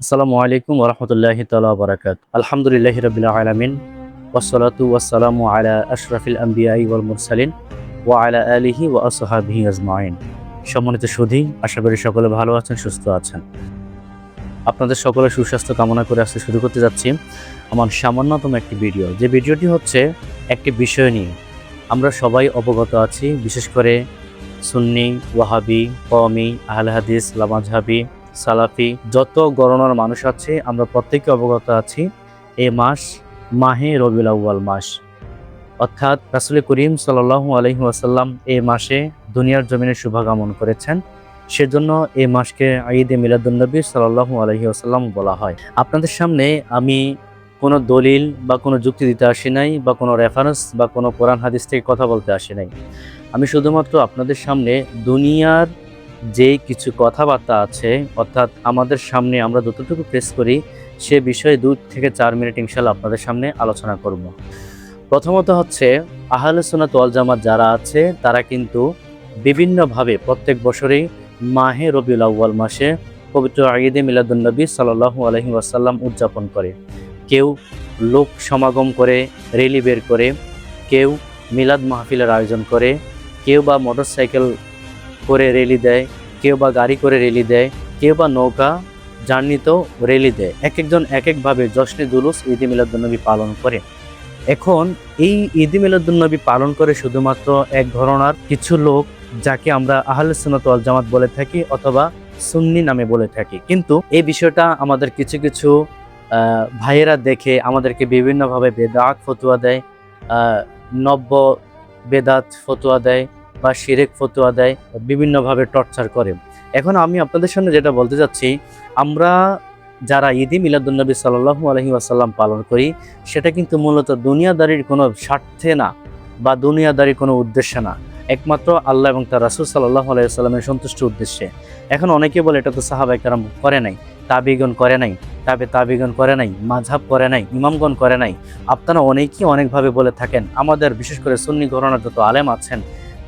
আসসালামু আলাইকুম ওরহমতুল্লাহি তাআলা ওয়া বারাকাতুহু। আলহামদুলিল্লাহি রাব্বিল আলামিন ওয়াসসালাতু ওয়াসসালামু আলা আশরাফিল আমবিয়াই ওয়াল মুরসালিন ওয়া আলা আলিহি ওয়া আসহাবিহি আজমাইন। সম্মানিত সুধী, আশা করি সকলে ভালো আছেন, সুস্থ আছেন। আপনাদের সকলের সুস্বাস্থ্য কামনা করে আজকে শুরু করতে যাচ্ছি আমার সামান্যতম একটি ভিডিও। যে ভিডিওটি হচ্ছে একটি বিষয় নিয়ে আমরা সবাই অবগত আছি, বিশেষ করে সুন্নি, ওয়াহাবি, কওমি, আহলে হাদিস, লামাযহাবি, সালাফি যত গণনার মানুষ আছে আমরা প্রত্যেকে অবগত আছি এই মাস মাহে রবিউল আউয়াল মাস, অর্থাৎ রাসূল করিম সাল্লাল্লাহু আলাইহি ওয়াসাল্লাম এই মাসে দুনিয়ার জমিনে শুভাগমন করেছেন। সেজন্য এই মাসকে ঈদে মিলাদুন্নবী সাল্লাল্লাহু আলাইহি ওয়াসাল্লাম বলা হয়। আপনাদের সামনে আমি কোনো দলিল বা কোনো যুক্তি দিতে আসি নাই, বা কোনো রেফারেন্স বা কোনো কোরআন হাদিস থেকে কথা বলতে আসি নাই। আমি শুধুমাত্র আপনাদের সামনে দুনিয়ার যে কিছু কথাবার্তা আছে, অর্থাৎ আমাদের সামনে আমরা যতটুকু প্রেস করি সে বিষয়ে 2 থেকে 4 মিনিট ইনশাআল্লাহ আপনাদের সামনে আলোচনা করব। প্রথমত হচ্ছে আহলে সুন্নাত ওয়াল জামাত যারা আছে তারা কিন্তু বিভিন্নভাবে প্রত্যেক বছরেই মাহে রবিউল আউয়াল মাসে পবিত্র ঈদে মিলাদুন্নবী সাল্লাল্লাহু আলাইহি ওয়াসাল্লাম উদযাপন করে। কেউ লোক সমাগম করে, র্যালি বের করে, কেউ মিলাদ মাহফিলের আয়োজন করে, কেউ বা মোটরসাইকেল করে র্যালি দেয়, কেউ বা গাড়ি করে র্যালি দেয়, কেউ বা নৌকা জার্নিতেও র্যালি দেয়। এক একজন এক একভাবে জশ্নে জুলুস ঈদে মিলাদুন্নবী পালন করে। এখন এই ঈদে মিলাদুন্নবী পালন করে শুধুমাত্র এক ঘরানার কিছু লোক, যাকে আমরা আহলে সুন্নাত ওয়াল জামাত বলে থাকি অথবা সুন্নি নামে বলে থাকি। কিন্তু এই বিষয়টা আমাদের কিছু কিছু ভাইয়েরা দেখে আমাদেরকে বিভিন্নভাবে বেদাত ফতোয়া দেয়, নব্য বেদাত ফতোয়া দেয় বা শিরেক ফতোয়া দেয়, বিভিন্নভাবে টর্চার করে। এখন আমি আপনাদের সামনে যেটা বলতে যাচ্ছি, আমরা যারা ঈদে মিলাদুন্নবী সাল্লাল্লাহু আলাইহি ওয়াসাল্লাম পালন করি সেটা কিন্তু মূলত দুনিয়াদারির কোনো স্বার্থে না বা দুনিয়াদারির কোনো উদ্দেশ্যে না, একমাত্র আল্লাহ এবং তার রাসূল সাল্লাল্লাহু আলাইহি ওয়াসাল্লামের সন্তুষ্টির উদ্দেশ্যে। এখন অনেকে বলে এটা তো সাহাবায়ে কেরাম করে নাই, তাবিগণ করে নাই, তাবিগণ করে নাই, মাযহাব করে নাই, ইমামগণ করে নাই। আপনারা অনেকেই অনেকভাবে বলে থাকেন। আমাদের বিশেষ করে সুন্নি ঘরানার যত আলেম আছেন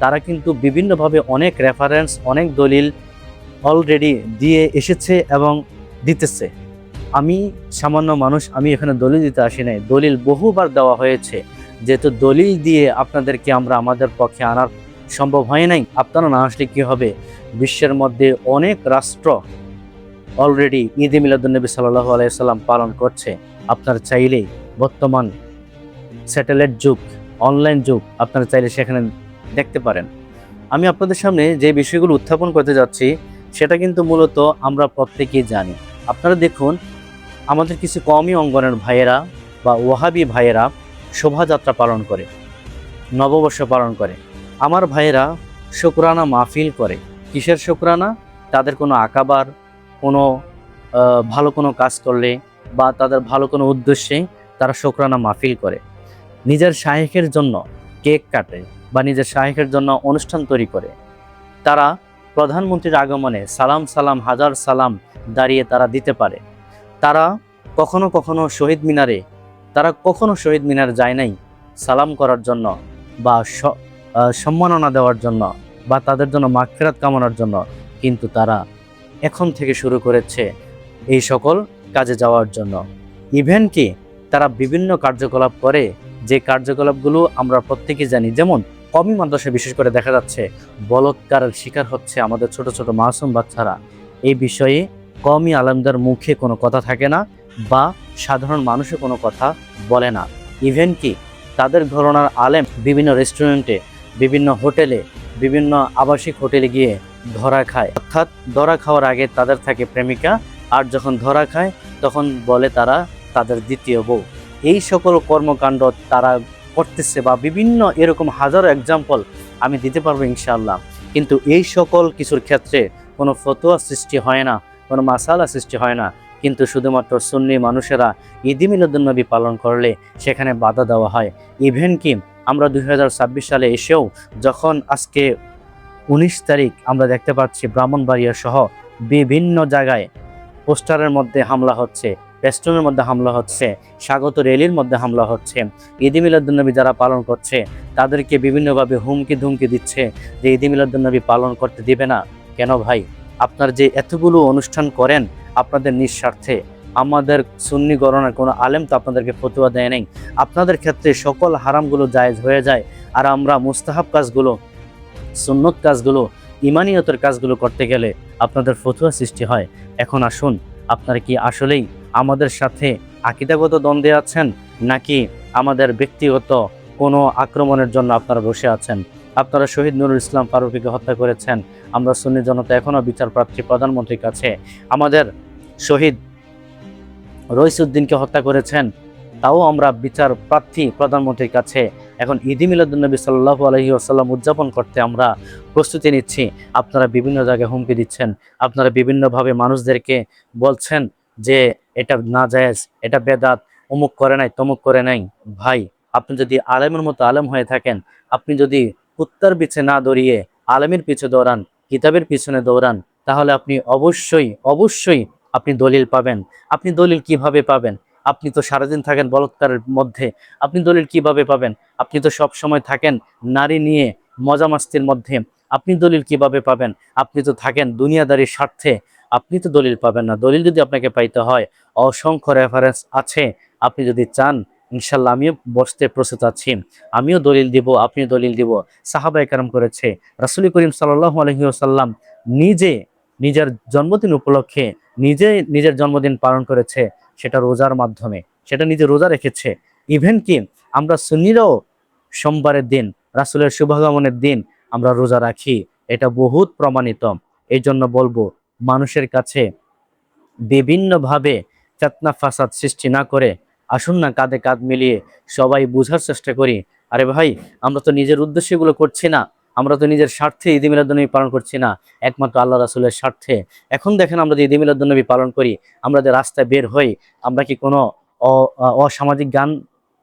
তারা কিন্তু বিভিন্নভাবে অনেক রেফারেন্স, অনেক দলিল অলরেডি দিয়ে এসেছে এবং দিতেছে। আমি সামান্য মানুষ, আমি এখানে দলিল দিতে আসি নাই, দলিল বহুবার দেওয়া হয়েছে। যেহেতু দলিল দিয়ে আপনাদেরকে আমরা আমাদের পক্ষে আনার সম্ভব হয় নাই, আপনারা না আসলে কি হবে, বিশ্বের মধ্যে অনেক রাষ্ট্র অলরেডি ঈদে মিলাদুন্নবী সাল্লাল্লাহু আলাইহি সাল্লাম পালন করছে। আপনারা চাইলেই বর্তমান স্যাটেলাইট যুগ, অনলাইন যুগ, আপনারা চাইলে সেখানে দেখতে পারেন। আমি আপনাদের সামনে যে বিষয়গুলো উত্থাপন করতে যাচ্ছি সেটা কিন্তু মূলত আমরা প্রত্যেকেই জানি। আপনারা দেখুন, আমাদের কিছু কওমি অঙ্গনের ভাইয়েরা বা ওয়াহাবি ভাইয়েরা শোভাযাত্রা পালন করে, নববর্ষ পালন করে। আমার ভাইয়েরা শুকরানা মাহফিল করে। কিসের শুকরানা? তাদের কোনো আকাবার, কোনো ভালো কোনো কাজ করলে বা তাদের ভালো কোনো উদ্দেশ্যে তারা শুকরানা মাহফিল করে। নিজের শায়েখের জন্য কেক কাটে বা নিজের শায়েখের জন্য অনুষ্ঠান তৈরি করে। তারা প্রধানমন্ত্রীর আগমনে সালাম সালাম হাজার সালাম দাঁড়িয়ে তারা দিতে পারে। তারা কখনো কখনো শহীদ মিনারে, তারা কখনো শহীদ মিনার যায় নাই সালাম করার জন্য বা সম্মাননা দেওয়ার জন্য বা তাদের জন্য মাগফিরাত কামনার জন্য, কিন্তু তারা এখন থেকে শুরু করেছে এই সকল কাজে যাওয়ার জন্য। ইভেন কি তারা বিভিন্ন কার্যকলাপ করে, যে কার্যকলাপগুলো আমরা প্রত্যেকেই জানি। যেমন কওমি মাদ্রাসায় বিশেষ করে দেখা যাচ্ছে বলৎকারের শিকার হচ্ছে আমাদের ছোট ছোট মাসুম বাচ্চারা। এই বিষয়ে কওমি আলেমদের মুখে কোনো কথা থাকে না বা সাধারণ মানুষে কোনো কথা বলে না। ইভেন কি তাদের ঘরানার আলেম বিভিন্ন রেস্টুরেন্টে, বিভিন্ন হোটেলে, বিভিন্ন আবাসিক হোটেলে গিয়ে ধরা খায়। অর্থাৎ ধরা খাওয়ার আগে তাদের থাকে প্রেমিকা, আর যখন ধরা খায় তখন বলে তারা তাদের দ্বিতীয় বউ। এই সকল কর্মকাণ্ড তারা করতেছে বা বিভিন্ন এরকম হাজারো এক্সাম্পল আমি দিতে পারবো ইনশাআল্লাহ। কিন্তু এই সকল কিছুর ক্ষেত্রে কোনো ফতোয়া সৃষ্টি হয় না, কোনো মাসালা সৃষ্টি হয় না। কিন্তু শুধুমাত্র সুন্নি মানুষেরা ঈদে মিলাদুন্নবী পালন করলে সেখানে বাধা দেওয়া হয়। ইভেন কি আমরা 2026 সালে এসেও যখন আজকে 19 তারিখ আমরা দেখতে পাচ্ছি ব্রাহ্মণবাড়িয়া সহ বিভিন্ন জায়গায় পোস্টারের মধ্যে হামলা হচ্ছে, পেস্টনের মধ্যে হামলা হচ্ছে, স্বাগত র্যালির মধ্যে হামলা হচ্ছে। ঈদে মিলাদুন্নবী যারা পালন করছে তাদেরকে বিভিন্নভাবে হুমকি ধুমকি দিচ্ছে যে ঈদে মিলাদুন্নবী পালন করতে দিবে না। কেন ভাই? আপনার যে এতগুলো অনুষ্ঠান করেন, আপনাদের নিঃস্বার্থে। আমাদের সুন্নি গণনার কোনো আলেম তো আপনাদেরকে ফতোয়া দেয় নাই। আপনাদের ক্ষেত্রে সকল হারামগুলো জায়েজ হয়ে যায়, আর আমরা মুস্তাহাব কাজগুলো, সুন্নত কাজগুলো, ইমানিয়তের কাজগুলো করতে গেলে আপনাদের ফতোয়া সৃষ্টি হয়। এখন আসুন, আপনারা কি আসলেই আমাদের সাথে আকীদাগত দ্বন্দ্বে আছেন, নাকি আমাদের ব্যক্তিগত কোনো আক্রমণের জন্য আপনারা বসে আছেন? আপনারা শহীদ নুরুল ইসলাম ফারুকীকে হত্যা করেছেন, আমরা সুন্নি জনতা এখনও বিচার প্রার্থী প্রধানমন্ত্রীর কাছে। আমাদের শহীদ রইসুদ্দিনকে হত্যা করেছেন, তাও আমরা বিচার প্রার্থী প্রধানমন্ত্রীর কাছে। এখন ঈদ মিলাদুন্নবী সাল্লাল্লাহু আলাইহি ওয়াসাল্লাম উদযাপন করতে আমরা প্রস্তুতি নিচ্ছি, আপনারা বিভিন্ন জায়গায় হুমকি দিচ্ছেন, আপনারা বিভিন্নভাবে মানুষদেরকে বলছেন যে এটা নাজায়েজ, এটা বেদাত, অমুক করে নাই, তমুক করে নাই। ভাই, আপনি যদি আলেমের মতো আলেম হয়ে থাকেন, আপনি যদি কুত্তার পিছে না দৌড়িয়ে আলেমের পিছে দৌড়ান, কিতাবের পিছনে দৌড়ান, তাহলে আপনি অবশ্যই অবশ্যই আপনি দলিল পাবেন। আপনি দলিল কিভাবে পাবেন? আপনি তো সারাদিন থাকেন বলৎকারের মধ্যে, আপনি দলিল কিভাবে পাবেন? আপনি তো সব সময় থাকেন নারী নিয়ে মজা মাস্তির মধ্যে, আপনি দলিল কিভাবে পাবেন? আপনি তো থাকেন দুনিয়াদারির স্বার্থে, আপনি তো দলিল পাবেন না। দলিল যদি আপনাকে পাইতে হয়, অসংখ্য রেফারেন্স আছে। আপনি যদি চান, ইনশাল্লাহ আমিও বসতে প্রস্তুত আছি, আমিও দলিল দিব, আপনিও দলিল দিব। সাহাবায়ে কেরাম করেছে, রাসূল করিম সাল্লাল্লাহু আলাইহি ওয়াসাল্লাম নিজে নিজের জন্মদিন উপলক্ষে নিজে নিজের জন্মদিন পালন করেছে, সেটা রোজার মাধ্যমে, সেটা নিজে রোজা রেখেছে। ইভেন কি আমরা সুন্নিরাও সোমবারের দিন, রাসূলের শুভাগমনের দিন আমরা রোজা রাখি, এটা বহুত প্রমাণিত। এই জন্য বলবো, মানুষের কাছে বিভিন্নভাবে ফিতনা ফাসাদ সৃষ্টি না করে আসুন না কাঁধে কাঁধ মিলিয়ে সবাই বোঝার চেষ্টা করি। আরে ভাই, আমরা তো নিজের উদ্দেশ্যে এগুলো করছি না, আমরা তো নিজের স্বার্থে ঈদ মিলাদুন্নবী পালন করছি না, একমাত্র আল্লাহ রাসূলের স্বার্থে। এখন দেখেন, আমরা যে ঈদ মিলাদুন্নবী পালন করি, আমরা যে রাস্তায় বের হই, আমরা কি কোনো অসামাজিক গান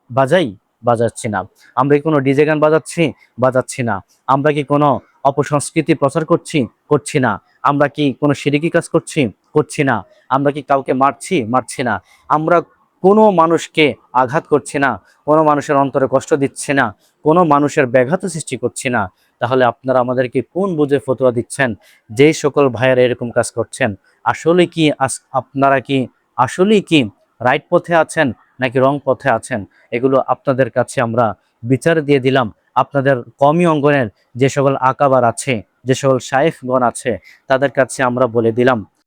বাজাই? বাজাচ্ছি না। আমরা কি কোনো ডিজে গান বাজাচ্ছি? বাজাচ্ছি না। আমরা কি কোনো অপসংস্কৃতি প্রচার করছি? করছি না। আমরা কি কোনো শিরকি কাজ করছি? করছি না। আমরা কি কাউকে মারছি? মারছি না। আমরা কোনো মানুষকে আঘাত করছি না, কোনো মানুষের অন্তরে কষ্ট দিচ্ছি না, কোনো মানুষের ব্যাঘাত সৃষ্টি করছি না। তাহলে আপনারা আমাদেরকে কোন বুঝে ফতোয়া দিচ্ছেন? যেই সকল ভাইয়েরা এরকম কাজ করছেন, আসলে কি আপনারা কি আসলেই কি রাইট পথে আছেন, নাকি রং পথে আছেন? এগুলো আপনাদের কাছে আমরা বিচার দিয়ে দিলাম। আপনাদের কওমি অঙ্গনের যে সকল আকাবার আছে, যে সকল শায়েখগণ আছে, তাদের কাছে আমরা বলে দিলাম।